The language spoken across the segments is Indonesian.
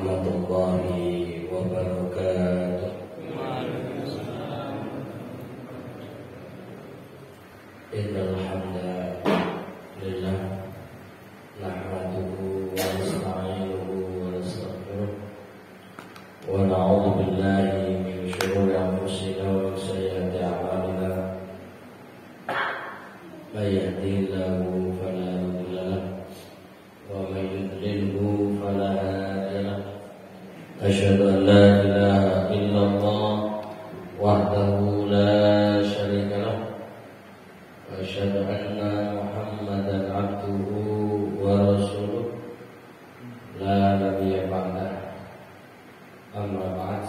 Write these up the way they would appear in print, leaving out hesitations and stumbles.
warahmatullahi wabarakatuh. Innal hamdalillah nahmaduhu wa nasta'inuhu wa nastaghfiruh wa na'udzu billahi min shururi anfusina wa sayyiati a'malina. May yahdihillahu fala mudilla lahu wa may yudlilhu fala hadiya lahu. Asyhadu an la ilaha illallah wahdahu la syarika lahu wa asyhadu anna Muhammadan abduhu wa rasuluh la nabiyya ba'dah. Amma ba'd.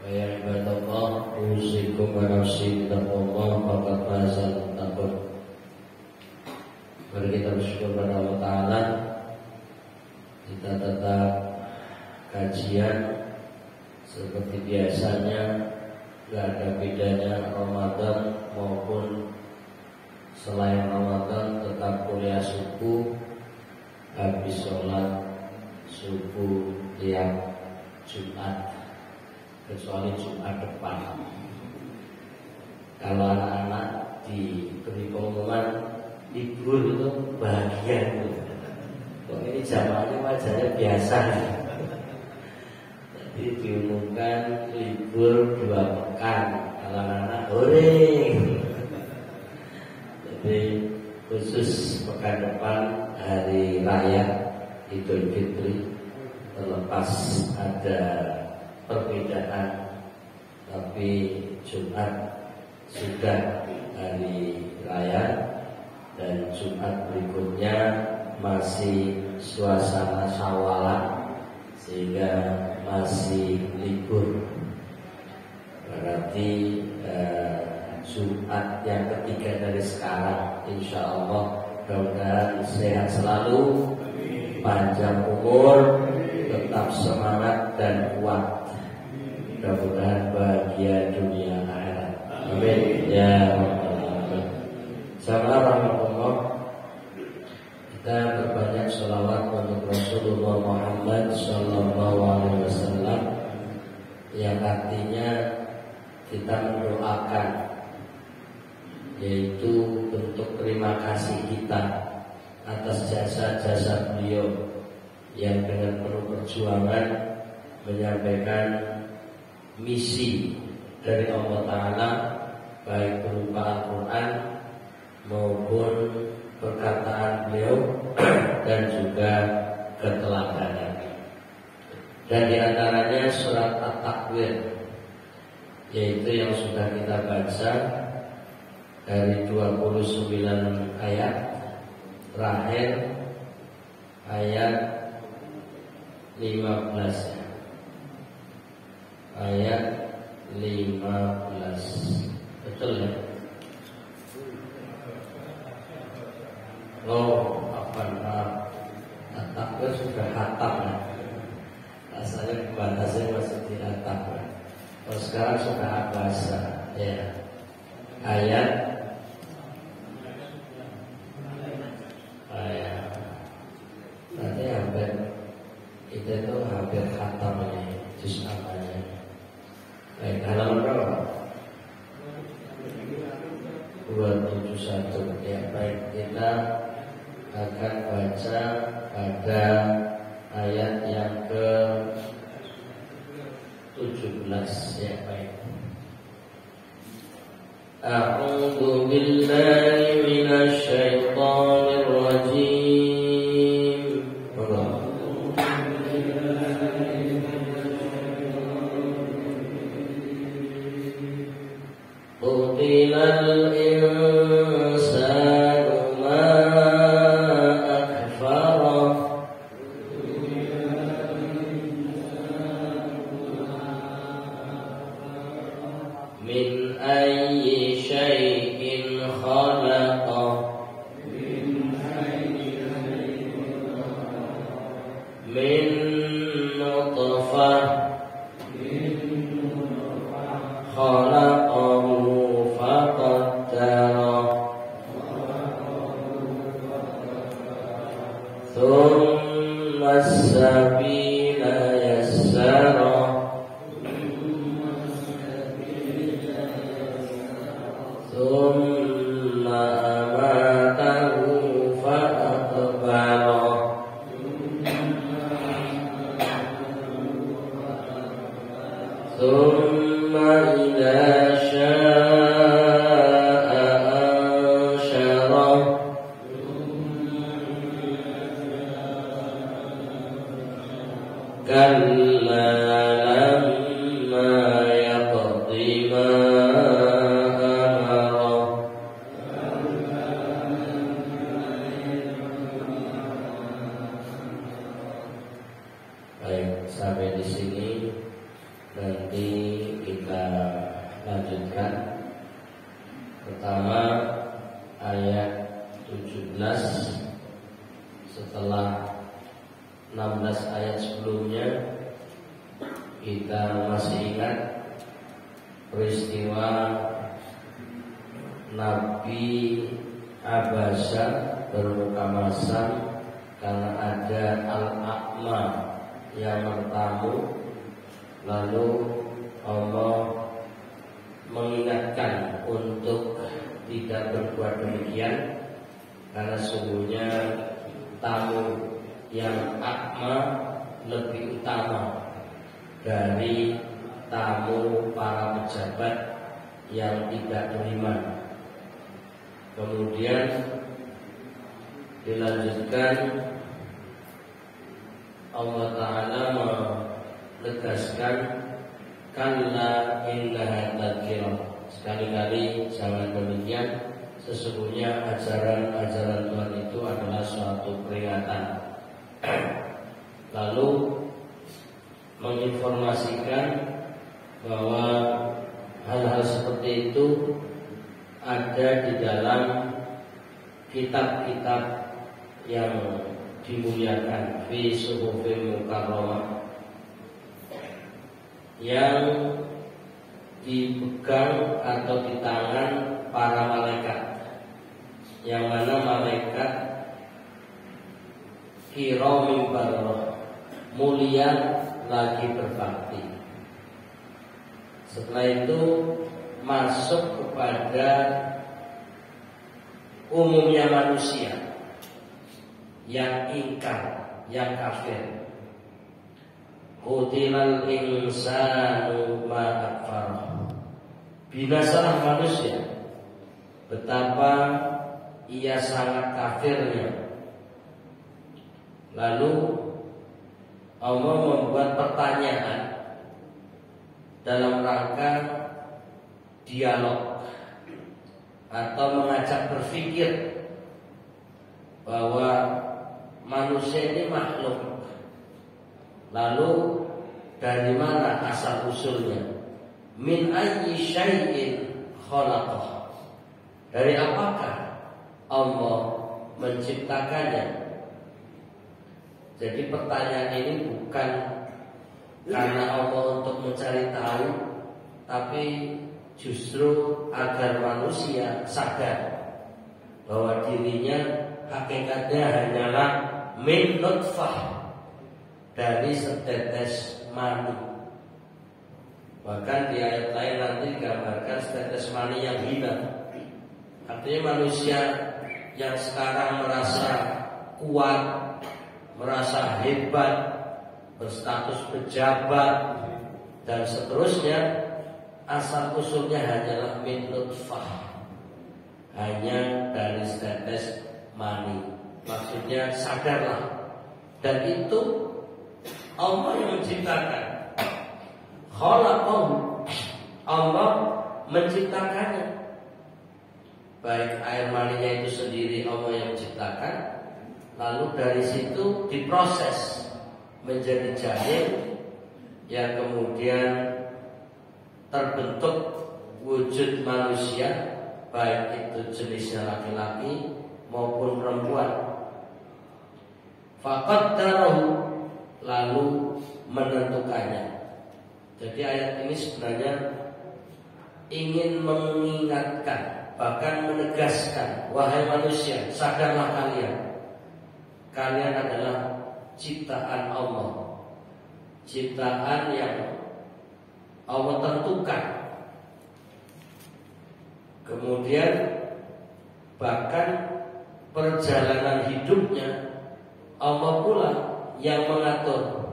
Wa ya ibadallah, usikum wa nafsi bittaqwallah faqad fazal muttaqun. Mari kita bersyukur pada Allah Ta'ala. Kita tetap kajian seperti biasanya, gak ada bedanya Ramadan maupun selain Ramadan, tetap kuliah subuh, habis sholat subuh tiap Jumat, kecuali Jumat depan. Kalau anak-anak diberi pengumuman libur itu bahagia gitu. Kok ini jamaahnya wajarnya biasa. Jadi diumumkan libur 2 pekan. Kalau anak-anak hore. Jadi khusus pekan depan hari raya Idul Fitri, terlepas ada perbedaan, tapi Jumat sudah hari raya dan Jumat berikutnya masih suasana syawalan, sehingga masih libur. Berarti Jumat yang ketiga dari sekarang, insya Allah mudah-mudahan sehat selalu, panjang umur, tetap semangat dan kuat. Mudah-mudahan bahagia dunia akhirat. Amin ya rabbal alamin. Salam rahmatullah. Kita berbanyak sholawat untuk Rasulullah Muhammad Sallallahu Alaihi Wasallam, yang artinya kita mendoakan, yaitu bentuk terima kasih kita atas jasa-jasa beliau yang dengan penuh perjuangan menyampaikan misi dari Allah Ta'ala, baik berupa Al-Quran maupun perkataan beliau dan juga keteladanan. Dan diantaranya surat At-Takwir, yaitu yang sudah kita baca dari 29 ayat, terakhir ayat 15, ayat 15, betul ya? Oh, At-Takwir sudah khatam ya. Rasanya batasnya masih di At-Takwir. Oh, sekarang sudah abasa ya. Ayat nanti hampir kita itu hampir khatam ini juz apanya. Baik, halaman berapa? 271 ya. Baik, kita akan baca pada ayat yang ke 17 ya. Baik. A'udzu billahi minasy syaithanir rajim. Qutilal insanu ma akfara min ayyi syai'in khalaqa min nutfah khalaqahu faqaddara thumma sabila yassara thumma amatahu fa'aqbara thumma idza syaa anshara kalla lamma yaqdi ma amara. Baik, sampai di sini. Nanti kita lanjutkan. Pertama ayat 17 setelah 16 ayat sebelumnya. Kita masih ingat peristiwa Nabi Abasa bermuka masam karena ada Al-A'ma yang bertamu. Lalu Allah mengingatkan untuk tidak berbuat demikian, karena sungguhnya tamu yang akma lebih utama dari tamu para pejabat yang tidak beriman. Kemudian dilanjutkan, Allah Ta'ala menegaskan kalla innaha tadzkirah. Sekali-kali jangan demikian, sesungguhnya ajaran-ajaran Tuhan itu adalah suatu peringatan. Lalu menginformasikan bahwa hal-hal seperti itu ada di dalam kitab-kitab yang dimuliakan, fi suhufil mukarramah, yang dipegang atau di tangan para malaikat, yang mana malaikat kiramin barrah, mulia lagi berbakti. Setelah itu masuk kepada umumnya manusia yang ingkar, yang kafir. Qutilal insanu ma akfara. Binasalah manusia, betapa ia sangat kafirnya. Lalu Allah membuat pertanyaan dalam rangka dialog atau mengajak berpikir bahwa manusia ini makhluk. Lalu dari mana asal usulnya? Min ayyi syai'in khalaqah. Dari apakah Allah menciptakannya? Jadi pertanyaan ini bukan karena Allah untuk mencari tahu, tapi justru agar manusia sadar bahwa dirinya hakikatnya hanyalah min nutfah, dari setetes mani. Bahkan di ayat lain nanti digambarkan setetes mani yang hina. Artinya manusia yang sekarang merasa kuat, merasa hebat, berstatus pejabat dan seterusnya, asal usulnya hanyalah min nutfah, hanya dari setetes mani. Maksudnya sadarlah, dan itu Allah yang menciptakan. Khalaqahu, Allah menciptakannya. Baik air maninya itu sendiri Allah yang menciptakan, lalu dari situ diproses menjadi janin yang kemudian terbentuk wujud manusia, baik itu jenisnya laki-laki maupun perempuan. Faqaddarahu, lalu menentukannya. Jadi ayat ini sebenarnya ingin mengingatkan, bahkan menegaskan, wahai manusia, sadarlah kalian adalah ciptaan Allah, ciptaan yang Allah tentukan. Kemudian bahkan perjalanan hidupnya Allah pula yang mengatur.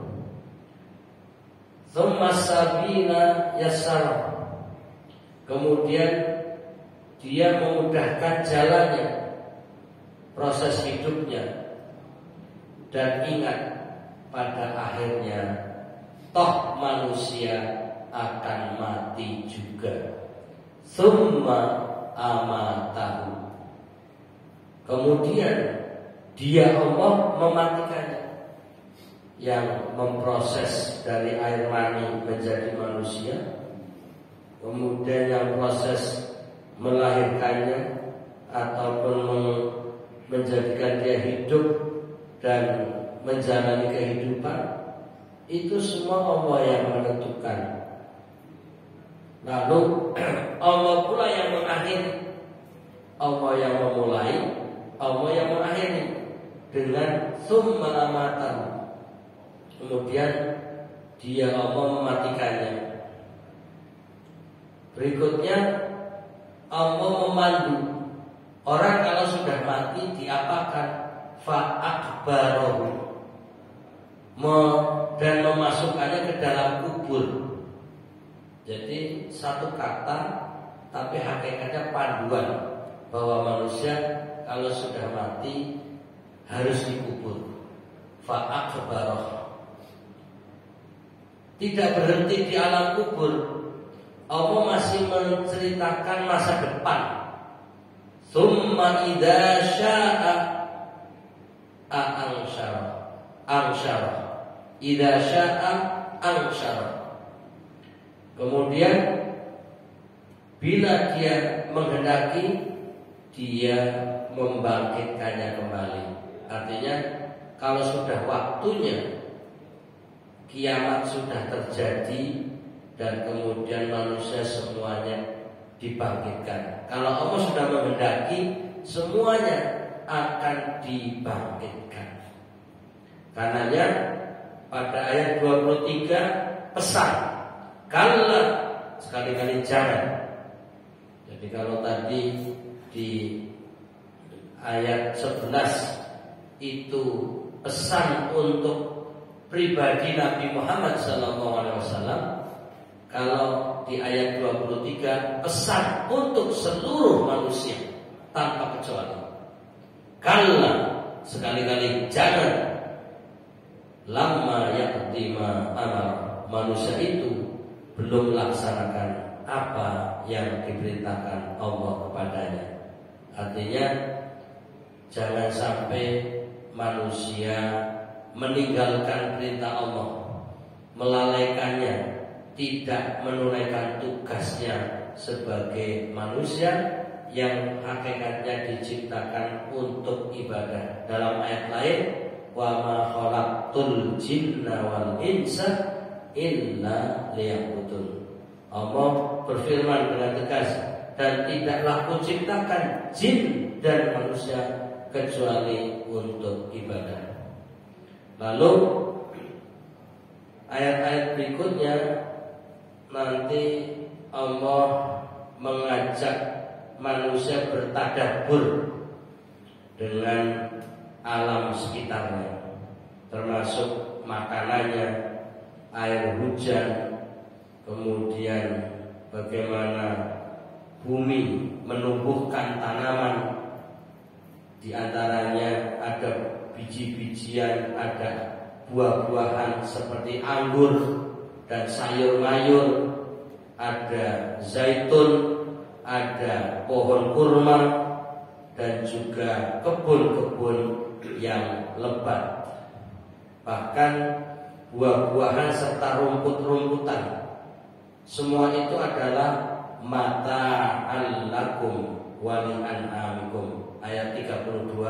Tsumma sabila yassara. Kemudian dia memudahkan jalannya, proses hidupnya. Dan ingat, pada akhirnya toh manusia akan mati juga. Tsumma amatahu. Kemudian dia Allah mematikannya, yang memproses dari air mani menjadi manusia, kemudian yang proses melahirkannya ataupun menjadikan dia hidup dan menjalani kehidupan, itu semua Allah yang menentukan. Lalu Allah pula yang mengakhiri, Allah yang memulai, Allah yang mengakhiri dengan tsumma amatahu. Kemudian dia Allah mematikannya. Berikutnya Allah memandu orang kalau sudah mati diapakan? Fa'akbarahu, dan memasukkannya ke dalam kubur. Jadi satu kata tapi hakikatnya panduan bahwa manusia kalau sudah mati harus dikubur. Fa'akbarahu. Tidak berhenti di alam kubur, Allah masih menceritakan masa depan. Tsumma idza sya'a ansyara. Idza sya'a ansyara. Kemudian bila dia menghendaki, dia membangkitkannya kembali. Artinya kalau sudah waktunya, kiamat sudah terjadi dan kemudian manusia semuanya dibangkitkan. Kalau Allah sudah menghendaki, semuanya akan dibangkitkan. Karenanya pada ayat 23 pesan, kalla, sekali-kali jangan. Jadi kalau tadi di ayat 11 itu pesan untuk pribadi Nabi Muhammad SAW, kalau di ayat 23 pesan untuk seluruh manusia tanpa kecuali. Kalla, sekali-kali jangan. Lama yaqdima amar, manusia itu belum melaksanakan apa yang diperintahkan Allah kepadanya. Artinya jangan sampai manusia meninggalkan perintah Allah, melalaikannya, tidak menunaikan tugasnya sebagai manusia yang hakikatnya diciptakan untuk ibadah. Dalam ayat lain, wa ma khalaqtul jinna wal insa illa liya'budun. Allah berfirman dengan tegas, dan tidaklah kuciptakan jin dan manusia kecuali untuk ibadah. Lalu ayat-ayat berikutnya nanti Allah mengajak manusia bertadabbur dengan alam sekitarnya, termasuk makanannya, air hujan, kemudian bagaimana bumi menumbuhkan tanaman, di antaranya ada biji-bijian, ada buah-buahan seperti anggur dan sayur-mayur, ada zaitun, ada pohon kurma, dan juga kebun-kebun yang lebat. Bahkan buah-buahan serta rumput-rumputan, semua itu adalah mata'an lakum wa li'an'amikum. Ayat 32,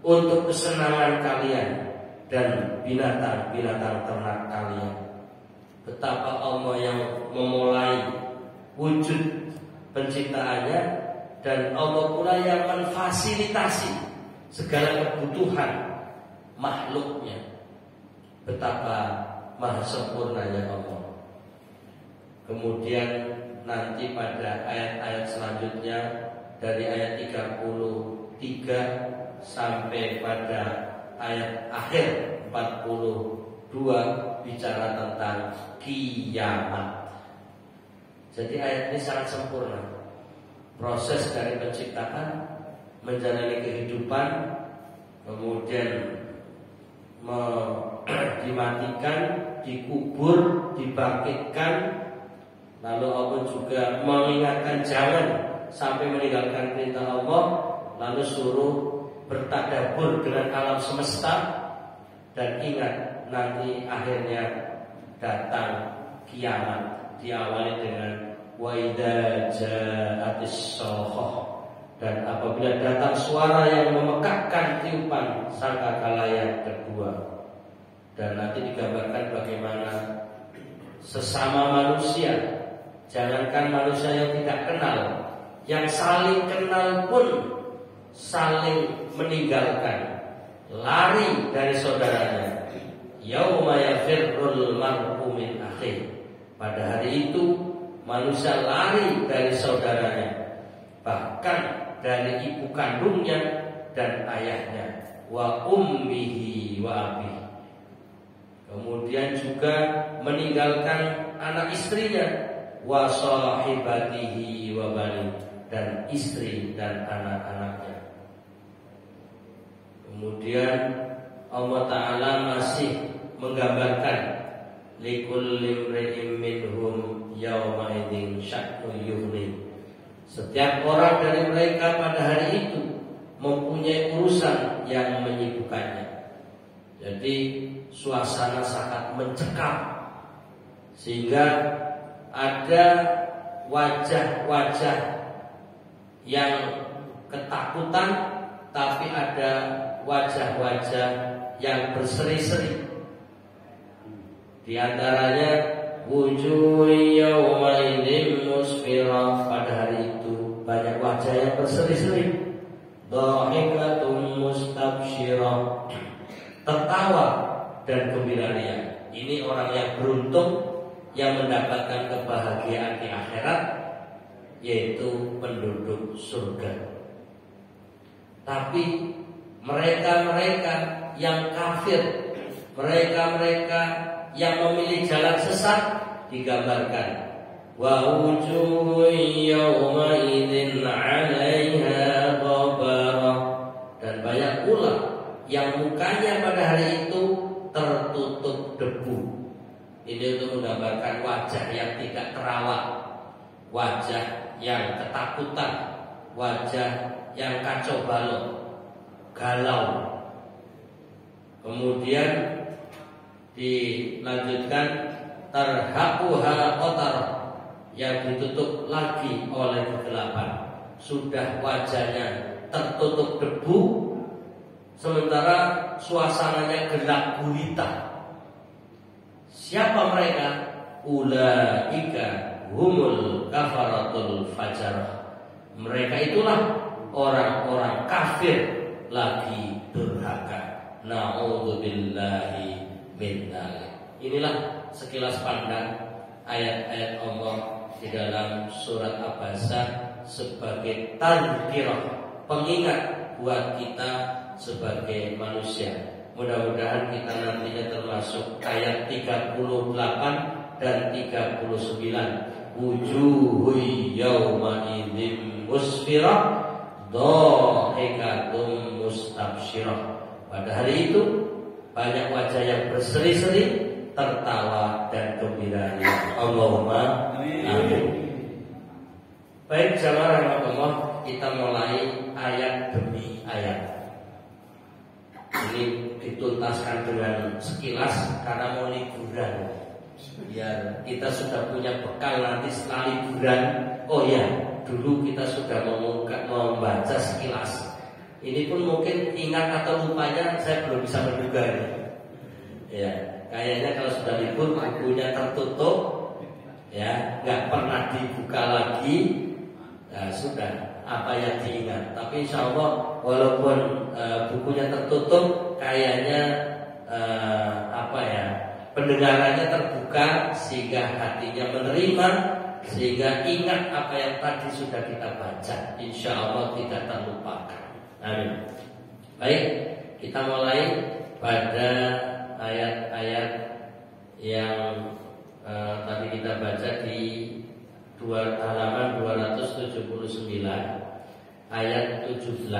untuk kesenangan kalian dan binatang-binatang ternak kalian. Betapa Allah yang memulai wujud penciptaannya, dan Allah pula yang memfasilitasi segala kebutuhan makhluknya, betapa maha sempurnanya Allah. Kemudian nanti pada ayat-ayat selanjutnya dari ayat 33 sampai pada ayat akhir 42 bicara tentang kiamat. Jadi ayat ini sangat sempurna. Proses dari penciptaan, menjalani kehidupan, kemudian dimatikan, dikubur, dibangkitkan. Lalu Allah juga mengingatkan jangan sampai meninggalkan perintah Allah. Lalu suruh bertadabbur dengan alam semesta. Dan ingat nanti akhirnya datang kiamat. Diawali dengan wa idza ja'atis shakhah. Dan apabila datang suara yang memekakkan tiupan sangkakala yang kedua. Dan nanti digambarkan bagaimana sesama manusia, jangankan manusia yang tidak kenal, yang saling kenal pun saling meninggalkan, lari dari saudaranya. Yauma yafirrul mar'u min akhihi. Pada hari itu manusia lari dari saudaranya, bahkan dari ibu kandungnya dan ayahnya, wa ummihi wa abihi. Kemudian juga meninggalkan anak istrinya, wa sahibatihi wa bani, dan istri dan anak-anaknya. Kemudian Allah Ta'ala masih menggambarkan likulli imri'in minhum yawma idzin sya'nu yughni. Setiap orang dari mereka pada hari itu mempunyai urusan yang menyibukkannya. Jadi suasana sangat mencekam, sehingga ada wajah-wajah yang ketakutan, tapi ada wajah-wajah yang berseri-seri. Di antaranya wujuh yawma idzin musfirah. Pada hari itu banyak wajah yang berseri-seri. Dhahikatum mustabsyirah, tertawa dan gembira ria. Ini orang yang beruntung, yang mendapatkan kebahagiaan di akhirat, yaitu penduduk surga. Tapi mereka-mereka yang kafir, mereka-mereka yang memilih jalan sesat, digambarkan wa wujuhun yawma idzin 'alaiha ghabara. Dan banyak pula yang mukanya pada hari itu tertutup debu. Ini untuk menggambarkan wajah yang tidak terawat, wajah yang ketakutan, wajah yang kacau balau, galau. Kemudian dilanjutkan tarhaquha qatar, yang ditutup lagi oleh kegelapan. Sudah wajahnya tertutup debu, sementara suasananya gelap gulita. Siapa mereka? Ulaika humul kafaratul fajar. Mereka itulah orang-orang kafir lagi durhaka. Na'udzubillahi min dzalik. Inilah sekilas pandang ayat-ayat Allah di dalam surat Abasa sebagai tadzkirah, pengingat buat kita sebagai manusia. Mudah-mudahan kita nantinya termasuk ayat 38 dan 39. Wujuhu yawma idzin musfirah dhahikatum mustabsyirah. Pada hari itu banyak wajah yang berseri-seri, tertawa dan gembira. Allahumma amin. Baik jamaah rahmatullah, kita mulai ayat demi ayat. Ini dituntaskan dengan sekilas karena mau liburan. Biar kita sudah punya bekal nanti setelah liburan. Oh ya, dulu kita sudah membaca sekilas. Ini pun mungkin ingat atau lupanya saya belum bisa menduga ini. Ya, kayaknya kalau sudah libur bukunya tertutup, ya, nggak pernah dibuka lagi. Ya sudah, apa yang diingat. Tapi insya Allah walaupun bukunya tertutup, kayaknya pendengarannya terbuka sehingga hatinya menerima, sehingga ingat apa yang tadi sudah kita baca. Insya Allah tidak terlupakan. Amin. Baik, kita mulai pada ayat-ayat yang tadi kita baca di halaman 279 ayat 17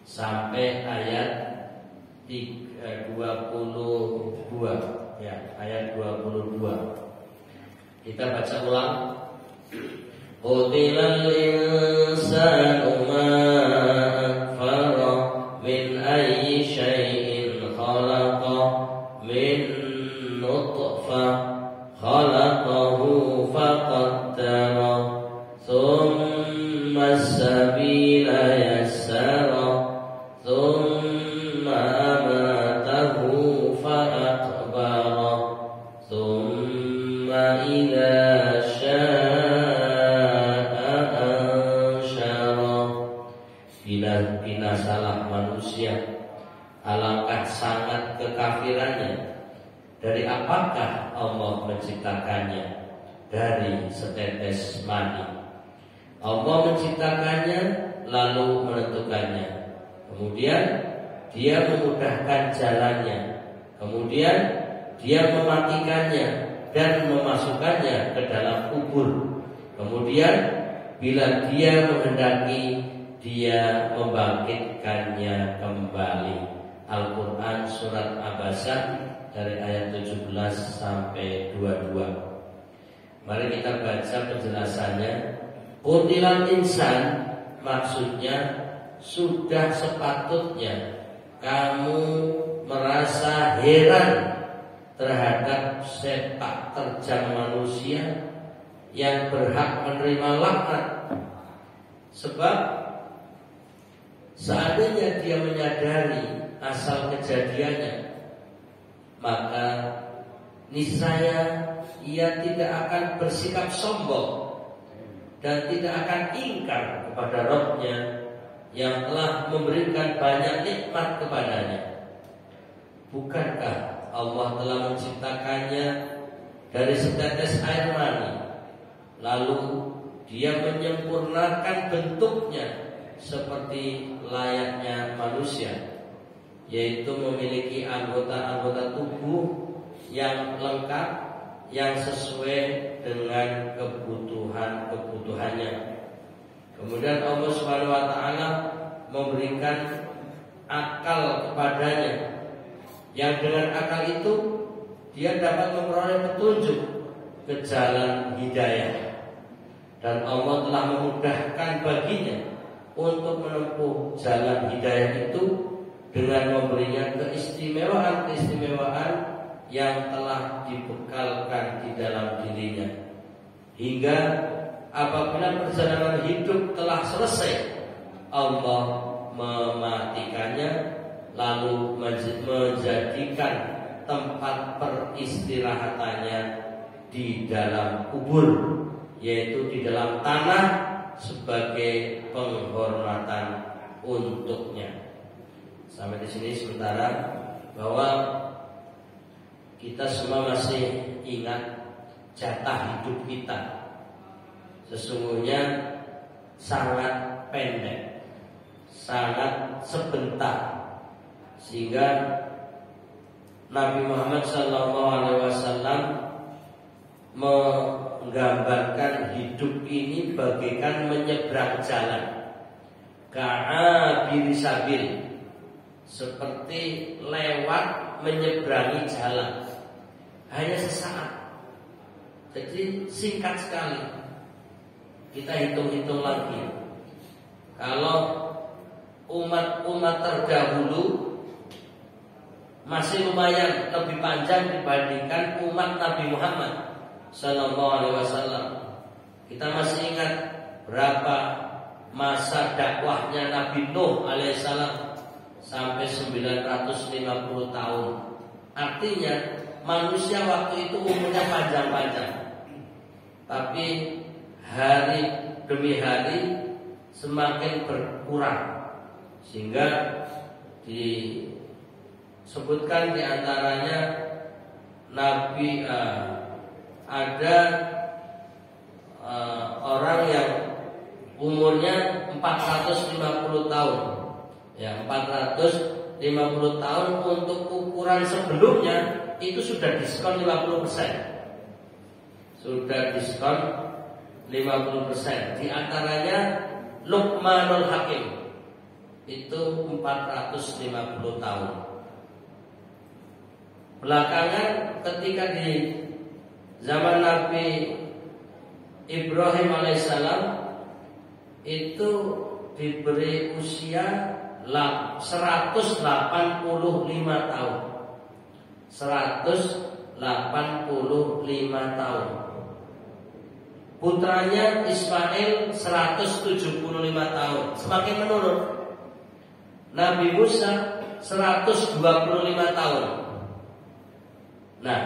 sampai ayat 22 ya, ayat 22. Kita baca ulang. Qutilal insanu ma akfara min ayyi syai'in khalaqa min nutfah khalaqahu faqaddara thumma as-sabila yassara thumma amatahu fa'aqbara thumma idza syaa ansyara. Binasalah manusia, alangkah sangat kekafirannya. Dari apakah Allah menciptakannya? Dari setetes mani. Allah menciptakannya lalu menentukannya. Kemudian Dia memudahkan jalannya. Kemudian Dia mematikannya dan memasukkannya ke dalam kubur. Kemudian bila Dia menghendaki, Dia membangkitkannya kembali. Al-Quran Surat Abasa dari ayat 17 sampai 22. Mari kita baca penjelasannya. Qutilal insan maksudnya sudah sepatutnya kamu merasa heran terhadap sepak terjang manusia yang berhak menerima laknat. Sebab seandainya dia menyadari asal kejadiannya, maka niscaya ia tidak akan bersikap sombong dan tidak akan ingkar kepada Rabb-Nya yang telah memberikan banyak nikmat kepadanya. Bukankah Allah telah menciptakannya dari setetes air mani, lalu Dia menyempurnakan bentuknya seperti layaknya manusia, yaitu memiliki anggota-anggota tubuh yang lengkap, yang sesuai dengan kebutuhannya. Kemudian Allah Subhanahu wa taala memberikan akal kepadanya, yang dengan akal itu dia dapat memperoleh petunjuk ke jalan hidayah. Dan Allah telah memudahkan baginya untuk menempuh jalan hidayah itu dengan memberinya keistimewaan-keistimewaan yang telah dibekalkan di dalam dirinya, hingga apabila perjalanan hidup telah selesai, Allah mematikannya lalu menjadikan tempat peristirahatannya di dalam kubur, yaitu di dalam tanah, sebagai penghormatan untuknya. Sampai di sini sementara, bahwa kita semua masih ingat jatah hidup kita sesungguhnya sangat pendek, sangat sebentar, sehingga Nabi Muhammad SAW menggambarkan hidup ini bagaikan menyeberang jalan, ka'abiri sabil, seperti lewat menyeberangi jalan, hanya sesaat. Jadi singkat sekali. Kita hitung-hitung lagi, kalau umat-umat terdahulu masih lumayan lebih panjang dibandingkan umat Nabi Muhammad SAW. Kita masih ingat berapa masa dakwahnya Nabi Nuh alaihissalam, sampai 950 tahun. Artinya manusia waktu itu umurnya panjang-panjang, tapi hari demi hari semakin berkurang, sehingga disebutkan diantaranya Nabi ada orang yang umurnya 450 tahun. Ya, 450 tahun untuk ukuran sebelumnya itu sudah diskon 50%. Sudah diskon 50%. Di antaranya Luqmanul Hakim itu 450 tahun. Belakangan ketika di zaman Nabi Ibrahim alaihissalam itu diberi usia 185 tahun. 185 tahun. Putranya Ismail 175 tahun. Semakin menurun. Nabi Musa 125 tahun. Nah,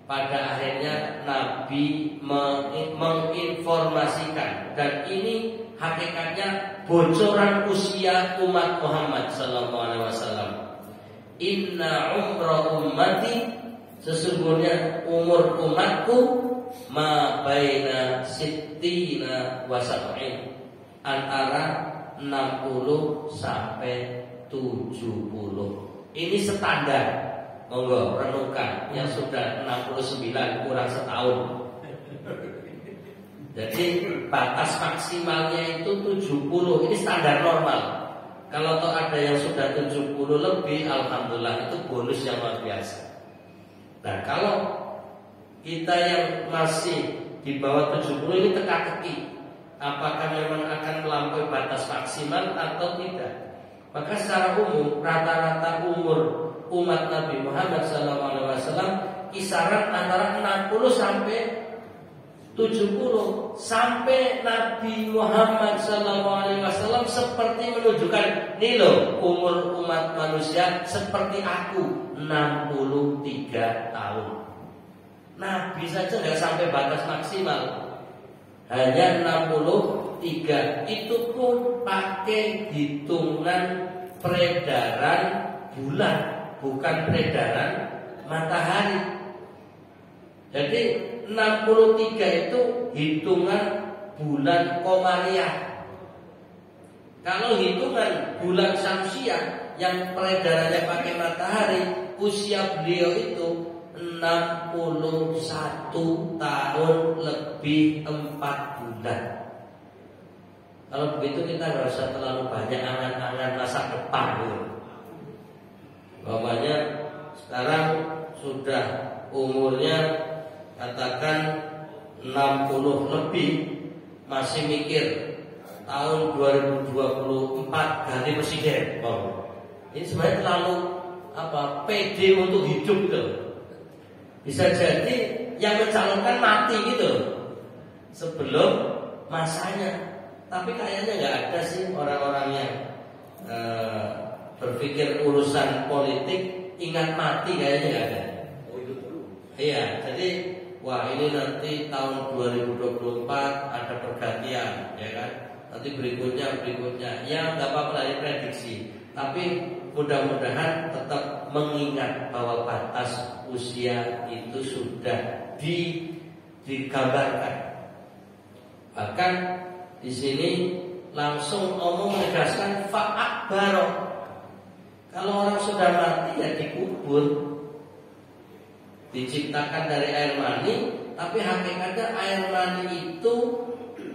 pada akhirnya Nabi menginformasikan, dan ini hakikatnya bocoran usia umat Muhammad sallallahu alaihi wasallam. Inna umra ummati, sesungguhnya umur umatku ma baina sittina wa sab'in, antara 60 sampai 70. Ini standar. Monggo renungkan yang sudah 69 kurang setahun. Jadi batas maksimalnya itu 70. Ini standar normal. Kalau toh ada yang sudah 70 lebih, alhamdulillah, itu bonus yang luar biasa. Nah, kalau kita yang masih di bawah 70 ini teka-teki, apakah memang akan melampaui batas maksimal atau tidak? Maka secara umum rata-rata umur umat Nabi Muhammad SAW kisaran antara 60 sampai 70. Sampai Nabi Muhammad SAW seperti menunjukkan, nih loh umur umat manusia seperti aku, 63 tahun. Nabi saja nggak sampai batas maksimal, hanya 63. Itu pun pakai hitungan peredaran bulan, bukan peredaran matahari. Jadi 63 itu hitungan bulan komariah. Kalau hitungan bulan syamsiah yang peredarannya pakai matahari, usia beliau itu 61 tahun lebih 4 bulan. Kalau begitu kita nggak usah terlalu banyak angan-angan masa depan gitu. Bapaknya sekarang sudah umurnya katakan 60 lebih, masih mikir tahun 2024 ganti presiden. Ini sebenarnya terlalu pede untuk hidup gitu. Bisa jadi yang mencalonkan mati gitu sebelum masanya. Tapi kayaknya nggak ada sih orang-orang yang berpikir urusan politik ingat mati, kayaknya nggak ada. Iya, jadi wah ini nanti tahun 2024 ada pergantian, ya kan? Nanti berikutnya, ya nggak apa-apa lah, prediksi. Tapi mudah-mudahan tetap mengingat bahwa batas usia itu sudah digambarkan. Bahkan di sini langsung Allah menegaskan fa'akbaro. Kalau orang sudah mati ya dikubur, diciptakan dari air mani, tapi hakikatnya air mani itu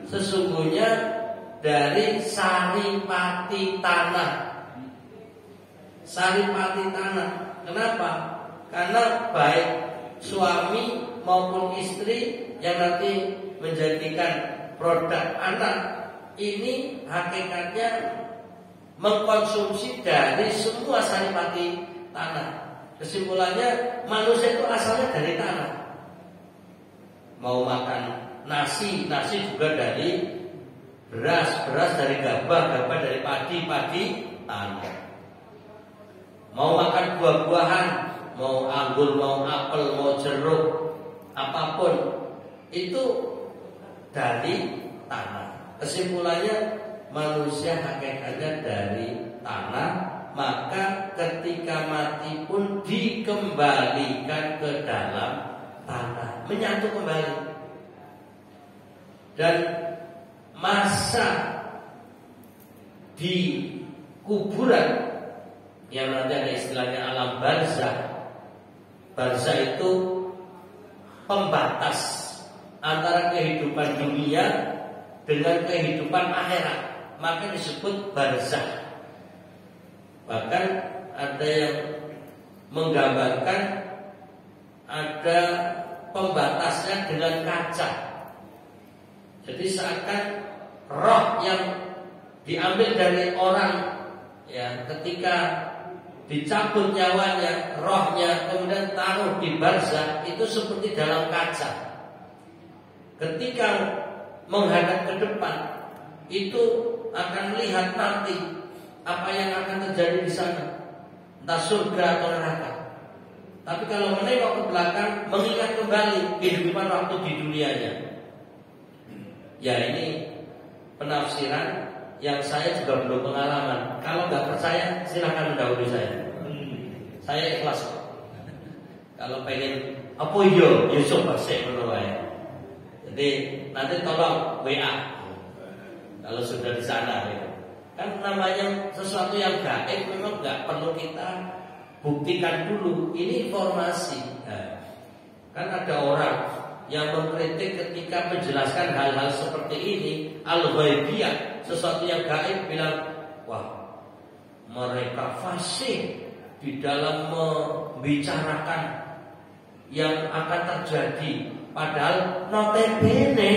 sesungguhnya dari saripati tanah. Saripati tanah. Kenapa? Karena baik suami maupun istri yang nanti menjadikan produk anak ini hakikatnya mengkonsumsi dari semua saripati tanah. Kesimpulannya manusia itu asalnya dari tanah. Mau makan nasi juga dari beras dari gabah dari padi tanah. Mau makan buah-buahan, mau anggur, mau apel, mau jeruk, apapun itu dari tanah. Kesimpulannya manusia hakikatnya dari tanah, maka ketika mati pun dikembalikan ke dalam tanah, menyatu kembali. Dan masa di kuburan yang nanti ada istilahnya alam barzah. Barzah itu pembatas antara kehidupan dunia dengan kehidupan akhirat, maka disebut barzah. Bahkan ada yang menggambarkan ada pembatasnya dengan kaca. Jadi seakan roh yang diambil dari orang, ya, ketika dicabut nyawanya, rohnya kemudian taruh di barzah, itu seperti dalam kaca. Ketika menghadap ke depan, itu akan melihat nanti apa yang akan terjadi di sana, entah surga atau neraka. Tapi kalau menengok ke belakang, mengingat kembali kehidupan waktu di dunianya. Ya, ini penafsiran yang saya juga belum pengalaman. Kalau nggak percaya, silakan mendahului saya. Saya ikhlas. Kalau pengen apa yo, ya coba saya menolak. Jadi nanti tolong WA kalau sudah di sana. Ya. Kan namanya sesuatu yang gaib memang nggak perlu kita buktikan dulu. Ini informasi. Nah, kan ada orang yang mengkritik ketika menjelaskan hal-hal seperti ini, al-ghaibiyah, sesuatu yang gaib, bilang, wah, mereka fasih di dalam membicarakan yang akan terjadi, padahal notabene,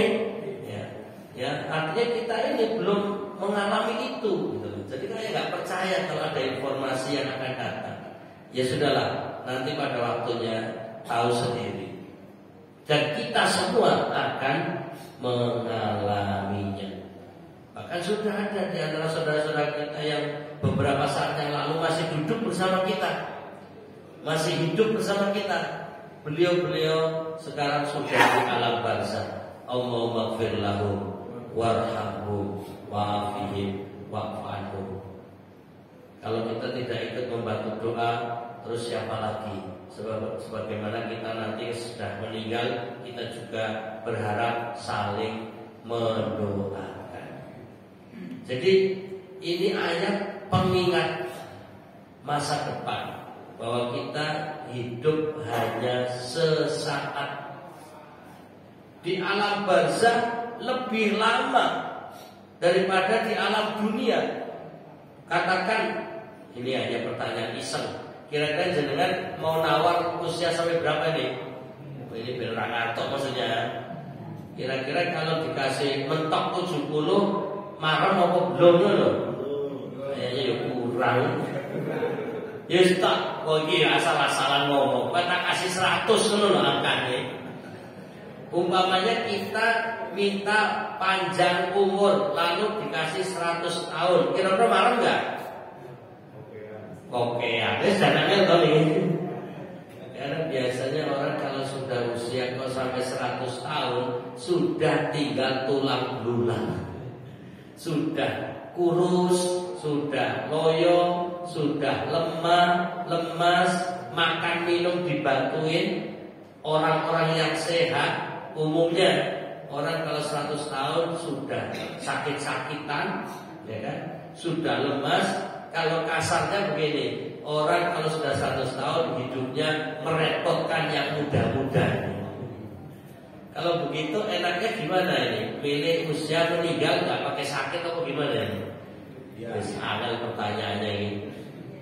ya, artinya kita ini belum mengalami itu, gitu. Jadi kayak nggak percaya kalau ada informasi yang akan datang. Ya sudahlah, nanti pada waktunya tahu sendiri. Dan kita semua akan mengalaminya. Bahkan sudah ada di antara saudara-saudara kita yang beberapa saat yang lalu masih duduk bersama kita, masih hidup bersama kita. Beliau-beliau sekarang sudah di alam barzah. Allahumma ighfir lahum warhamhum wa'afihim wa'fu anhum. Kalau kita tidak ikut membantu doa, terus siapa lagi? Sebagaimana kita nanti sudah meninggal, kita juga berharap saling mendoakan. Jadi ini ayat pengingat masa depan, bahwa kita hidup hanya sesaat. Di alam barzah lebih lama daripada di alam dunia. Katakan, ini hanya pertanyaan iseng, kira-kira jenengan mau nawar usia sampai berapa nih? Ini beneran ngatok maksudnya. Kira-kira kalau dikasih mentok 70, marah apa belum loh? Kayaknya ya kurang. Ya tak, kok iki asal-asalan ngomong. Kita kasih 100 ngono lho angkane. Umpamanya kita minta panjang umur lalu dikasih 100 tahun, kira-kira marah enggak? Oke, ya, dananya tahu ini. Karena biasanya orang kalau sudah usia kok sampai 100 tahun sudah tinggal tulang belulang, sudah kurus, sudah loyo, sudah lemah, lemas, makan minum dibantuin. Orang-orang yang sehat, umumnya orang kalau 100 tahun sudah sakit-sakitan, ya kan? Sudah lemas. Kalau kasarnya begini, orang kalau sudah 100 tahun hidupnya merepotkan yang muda-muda. Kalau begitu enaknya gimana ini? Pilih usia meninggal nggak pakai sakit atau gimana ini? Ya. Aneh pertanyaannya ini.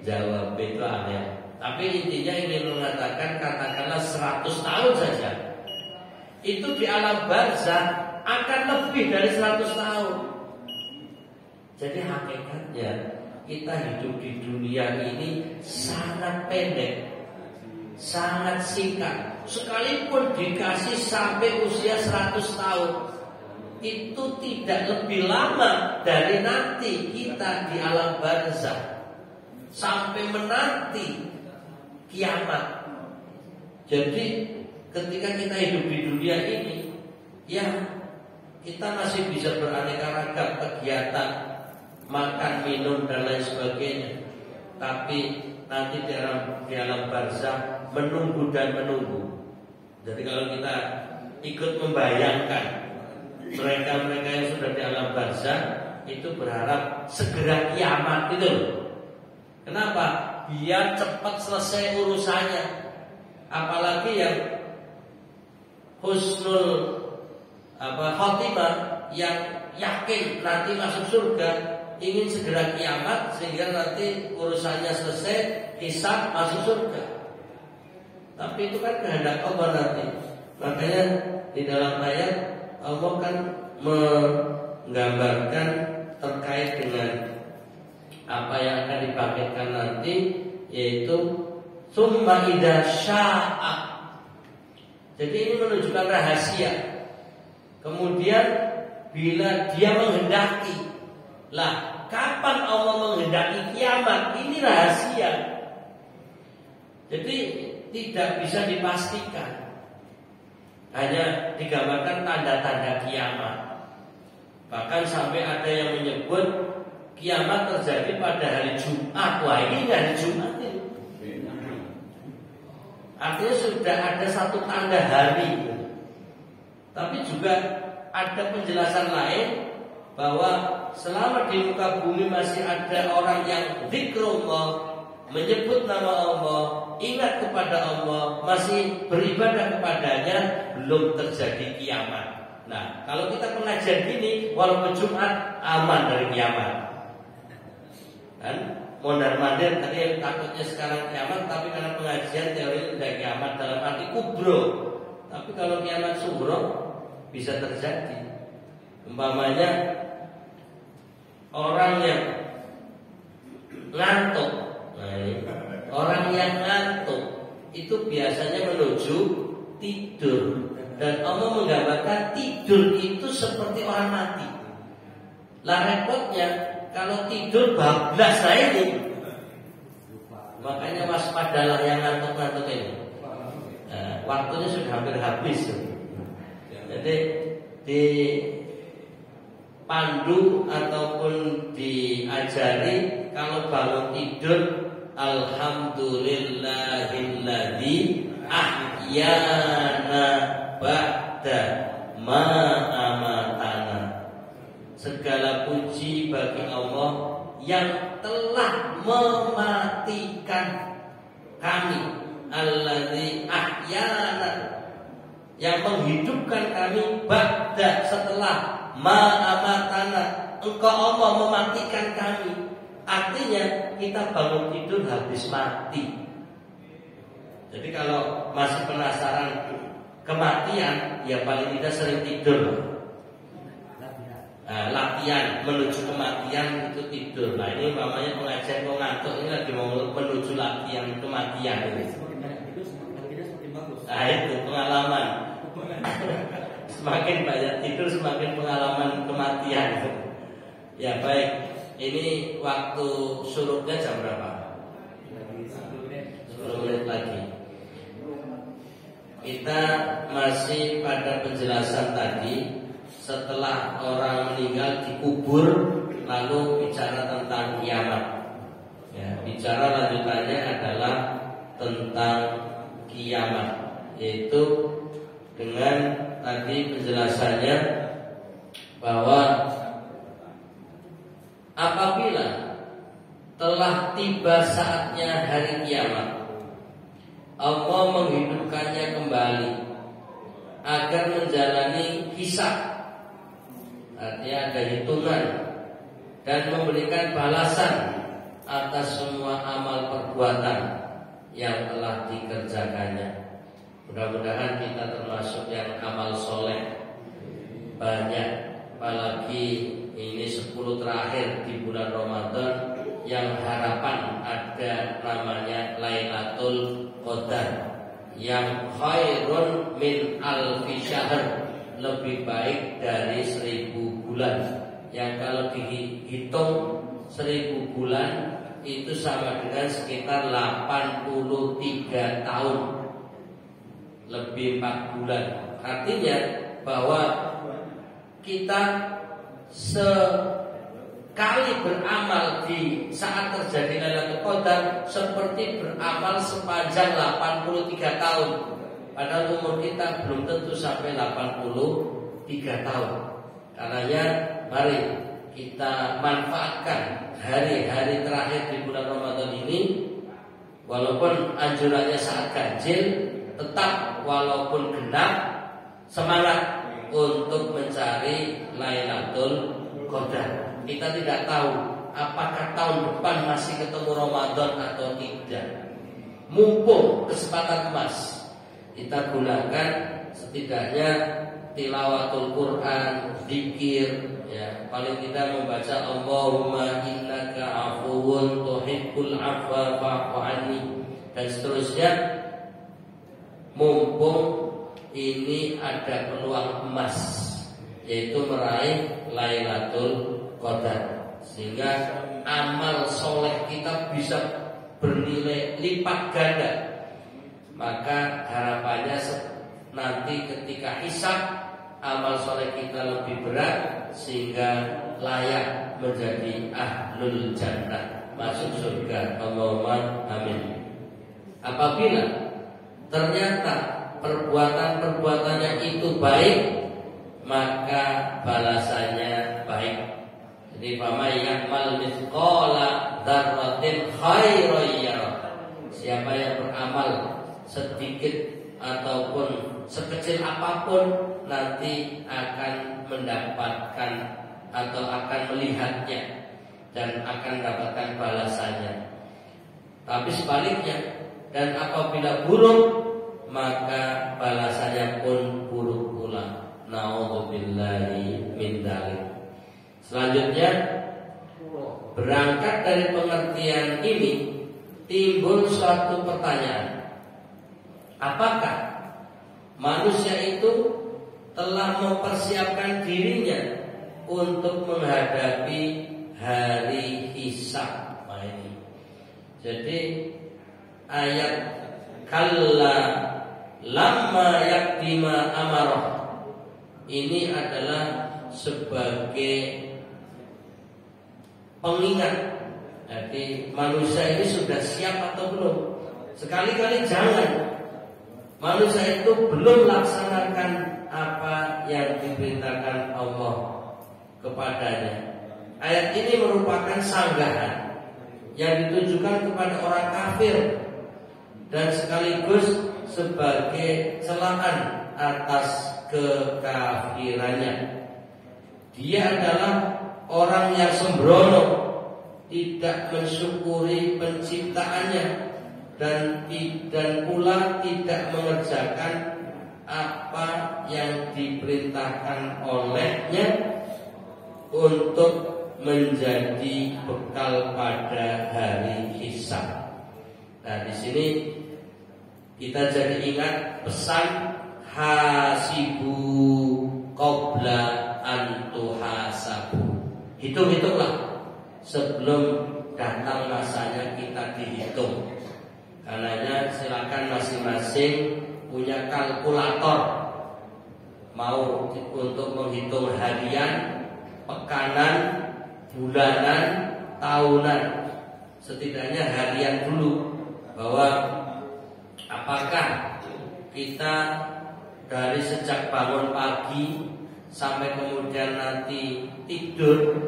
Jawab itu aneh. Tapi intinya ingin mengatakan, katakanlah 100 tahun saja, itu di alam barzah akan lebih dari 100 tahun. Jadi hakikatnya kita hidup di dunia ini sangat pendek, sangat singkat. Sekalipun dikasih sampai usia 100 tahun, itu tidak lebih lama dari nanti kita di alam barzah sampai menanti kiamat. Jadi ketika kita hidup di dunia ini, ya kita masih bisa beraneka ragam kegiatan, makan, minum dan lain sebagainya. tapi nanti di alam barzakh menunggu dan menunggu. Jadi kalau kita ikut membayangkan mereka-mereka yang sudah di alam barzakh itu berharap segera kiamat itu. Kenapa? Biar cepat selesai urusannya. Apalagi yang husnul khotimah, yang yakin nanti masuk surga, ingin segera kiamat sehingga nanti urusannya selesai, hisab masuk surga. Tapi itu kan kehendak Allah nanti. Makanya di dalam ayat Allah kan menggambarkan terkait dengan apa yang akan dibangkitkan nanti, yaitu summa idza sya'a. Jadi ini menunjukkan rahasia. Kemudian bila dia menghendaki. Lah, kapan Allah menghendaki kiamat? Ini rahasia. Jadi tidak bisa dipastikan. Hanya digambarkan tanda-tanda kiamat. Bahkan sampai ada yang menyebut kiamat terjadi pada hari Jumat. Wah, ini nggak hari Jumat ini. Artinya sudah ada satu tanda hari. Tapi juga ada penjelasan lain bahwa selama di muka bumi masih ada orang yang zikrullah, menyebut nama Allah, ingat kepada Allah, masih beribadah kepadanya, belum terjadi kiamat. Nah, kalau kita pengajian gini, walaupun Jumat aman dari kiamat. Kan mondar-mandir tadi takutnya sekarang kiamat, tapi karena pengajian teori tidak kiamat dalam arti kubro. Tapi kalau kiamat sughra bisa terjadi. Umpamanya orang yang ngantuk. Nah, ini orang yang ngantuk itu biasanya menuju tidur. Dan Allah menggambarkan tidur itu seperti orang mati. Lah repotnya kalau tidur bablas lah ini. Makanya waspadalah yang ngantuk-ngantuk ini. Nah, waktunya sudah hampir habis. Jadi di pandu ataupun diajari kalau bangun tidur, alhamdulillahilladzi ahyana ba'da ma amatana. Segala puji bagi Allah yang telah mematikan kami. Alladzi ahyana, yang menghidupkan kami ba'da, setelah ma'amatana. Engkau Allah mematikan kami. Artinya kita bangun tidur habis mati. Jadi kalau masih penasaran kematian, ya paling tidak sering tidur. Latihan menuju kematian itu tidur. Nah, ini namanya pengajian mau ngantuk, ini lagi mau menuju latihan kematian ini. Nah, itu pengalaman. Semakin banyak tidur semakin pengalaman kematian. Ya baik, ini waktu syuruknya jam berapa? 10 menit lagi. Kita masih pada penjelasan tadi. Setelah orang meninggal dikubur, lalu bicara tentang kiamat. Ya, bicara lanjutannya adalah tentang kiamat, yaitu dengan tadi penjelasannya bahwa apabila telah tiba saatnya hari kiamat, Allah menghidupkannya kembali agar menjalani hisab. Artinya ada hitungan dan memberikan balasan atas semua amal perbuatan yang telah dikerjakannya. Mudah-mudahan kita termasuk yang amal soleh banyak, apalagi ini 10 terakhir di bulan Ramadan yang harapan ada namanya Lailatul Qadar yang khairun min alfi syahr, lebih baik dari 1000 bulan. Yang kalau dihitung 1000 bulan itu sama dengan sekitar 83 tahun, lebih 4 bulan. Artinya bahwa kita kali beramal di saat terjadi Lailatul Qadar seperti beramal sepanjang 83 tahun. Padahal umur kita belum tentu sampai 83 tahun. Karenanya mari kita manfaatkan hari-hari terakhir di bulan Ramadan ini. Walaupun anjurannya sangat ganjil, tetap walaupun genap semangat untuk mencari Lailatul Qadar. Kita tidak tahu apakah tahun depan masih ketemu Ramadan atau tidak. Mumpung kesempatan emas, kita gunakan setidaknya tilawatul Quran, zikir, ya, paling tidak membaca Allahumma innaka afuwun tuhibbul afwa fa'fu anni dan seterusnya. Mumpung ini ada peluang emas, yaitu meraih Lailatul Qadar, sehingga amal soleh kita bisa bernilai lipat ganda. Maka harapannya nanti ketika hisab, amal soleh kita lebih berat sehingga layak menjadi ahlul jannah, masuk surga. Allahumma amin. Apabila ternyata perbuatan-perbuatannya itu baik, maka balasannya baik. Jadi faman ya'mal mithqala dzarratin khairan yarah. Siapa yang beramal sedikit ataupun sekecil apapun nanti akan mendapatkan atau akan melihatnya dan akan mendapatkan balasannya. Tapi sebaliknya, dan apabila buruk maka balasannya pun buruk pula. Na'udzubillahi min dzalik. Selanjutnya, berangkat dari pengertian ini timbul suatu pertanyaan. Apakah manusia itu telah mempersiapkan dirinya untuk menghadapi hari hisab? Nah, ini. Jadi ayat kalla lamma yaktima amarah ini adalah sebagai pengingat. Jadi manusia ini sudah siap atau belum? Sekali-kali jangan manusia itu belum laksanakan apa yang diperintahkan Allah kepadanya. Ayat ini merupakan sanggahan yang ditujukan kepada orang kafir dan sekaligus sebagai celaan atas kekafirannya. Dia adalah orang yang sembrono, tidak mensyukuri penciptaannya dan pula tidak mengerjakan apa yang diperintahkan olehnya untuk menjadi bekal pada hari hisab. Nah, di sini kita jadi ingat pesan hasibu qabla an tuhasabu. Hitung-hitunglah sebelum datang masanya kita dihitung. Karenanya silakan masing-masing punya kalkulator, mau untuk menghitung harian, pekanan, bulanan, tahunan. Setidaknya harian dulu, bahwa apakah kita dari sejak bangun pagi sampai kemudian nanti tidur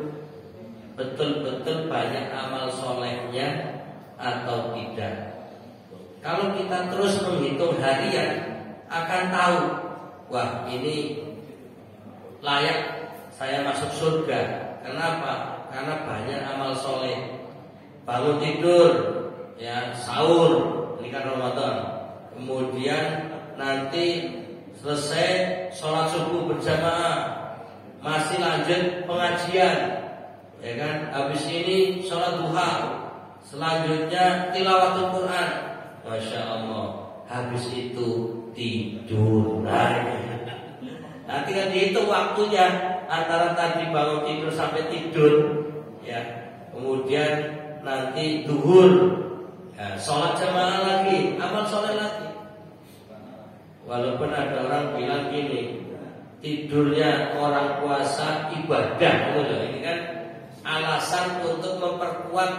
betul-betul banyak amal solehnya atau tidak. Kalau kita terus menghitung harian, akan tahu, wah ini layak saya masuk surga. Kenapa? Karena banyak amal soleh. Bangun tidur, ya sahur, ini kan Ramadan. Kemudian nanti selesai sholat subuh berjamaah, masih lanjut pengajian, ya kan? Habis ini sholat duha, selanjutnya tilawatul Quran, masya Allah. Habis itu tidur. Nanti kan dihitung waktunya antara tadi bangun tidur sampai tidur, ya. Kemudian nanti duhur, ya, sholat jamaah lagi, amal soleh lagi. Walaupun ada orang bilang gini, tidurnya orang puasa ibadah, ini kan alasan untuk memperkuat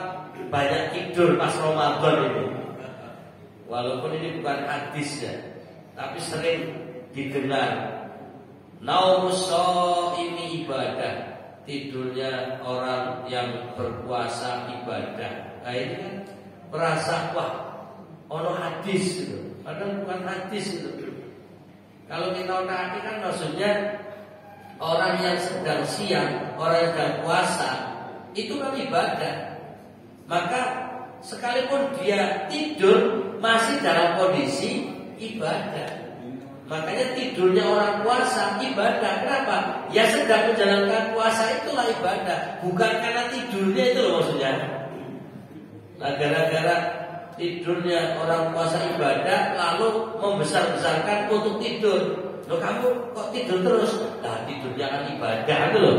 banyak tidur pas Ramadan ini. Walaupun ini bukan hadis ya, tapi sering didengar. Naumus shaimi ibadah, tidurnya orang yang berpuasa ibadah. Nah ini kan merasa wah ono hadis gitu, padahal bukan hadis gitu. Kalau kita otak kan maksudnya orang yang sedang siang, orang yang sedang puasa itu kan ibadah. Maka sekalipun dia tidur masih dalam kondisi ibadah. Makanya tidurnya orang puasa ibadah. Kenapa? Ya sedang menjalankan puasa itulah ibadah, bukan karena tidurnya itu loh maksudnya. Nah gara-gara tidurnya orang puasa ibadah lalu membesar-besarkan untuk tidur. Loh kamu kok tidur terus? Nah tidurnya kan ibadah itu loh.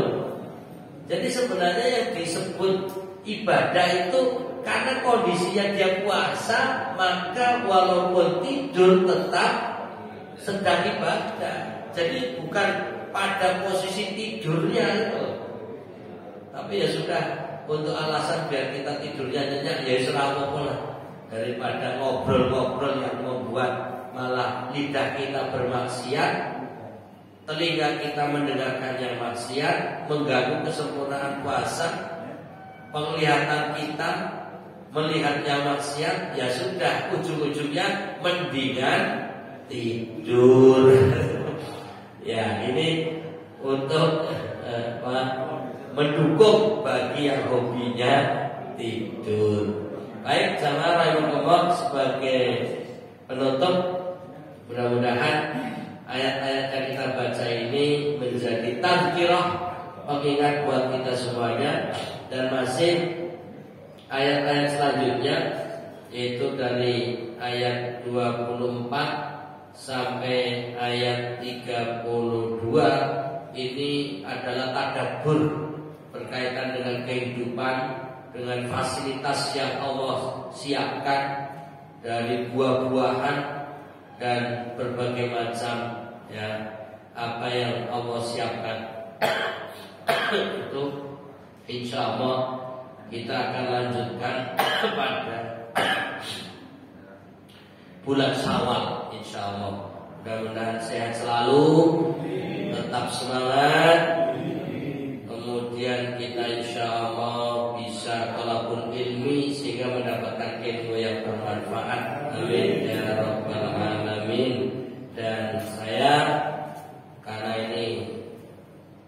Jadi sebenarnya yang disebut ibadah itu karena kondisinya dia puasa, maka walaupun tidur tetap sedang ibadah. Jadi bukan pada posisi tidurnya itu. Tapi ya sudah, untuk alasan biar kita tidurnya nyenyak ya sudah apa-apa lah. Daripada ngobrol-ngobrol yang membuat malah lidah kita bermaksiat, telinga kita mendengarkan yang maksiat, mengganggu kesempurnaan puasa, penglihatan kita melihat yang maksiat, ya sudah ujung-ujungnya mendingan tidur. Ya ini untuk mendukung bagi yang hobinya tidur. Baik, jamaah rahimakumullah, sebagai penutup mudah-mudahan ayat-ayat yang kita baca ini menjadi tazkirah, pengingat buat kita semuanya. Dan masih ayat-ayat selanjutnya, yaitu dari ayat 24 sampai ayat 32, ini adalah tadabbur berkaitan dengan kehidupan, dengan fasilitas yang Allah siapkan dari buah-buahan dan berbagai macam ya apa yang Allah siapkan. Itu insya Allah kita akan lanjutkan pada bulan Syawal insya Allah. Mudah-mudahan sehat selalu, tetap semangat. Kemudian kita insya Allah bisa thalabul ilmi sehingga mendapatkan ilmu yang bermanfaat. Amin ya rabbal alamin. Dan saya karena ini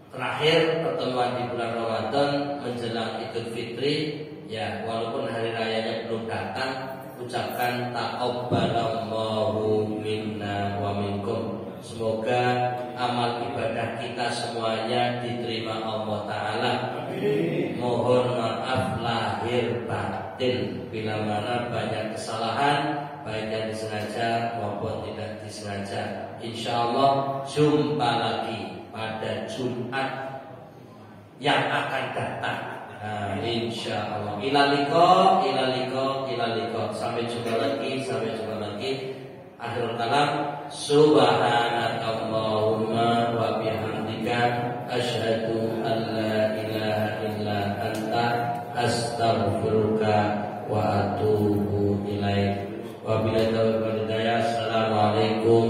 terakhir pertemuan di bulan Ramadan menjelang Idul Fitri, ya walaupun hari rayanya belum datang, ucapkan taqabbalallahu minna wa minkum. Semoga amal ibadah kita semuanya diterima Allah Ta'ala. Mohon maaf lahir batin bila mana banyak kesalahan, baik yang disengaja maupun tidak disengaja. Insya Allah jumpa lagi pada Jumat yang akan datang. Nah, insya Allah. Ilaliko. Sampai jumpa lagi. Akhirul kalam. Subhanakallahumma wa bihamdika asyhadu an la ilaha illa anta astaghfiruka wa atubu ilaik. Wabillahi taufiq wal hidayah. Assalamualaikum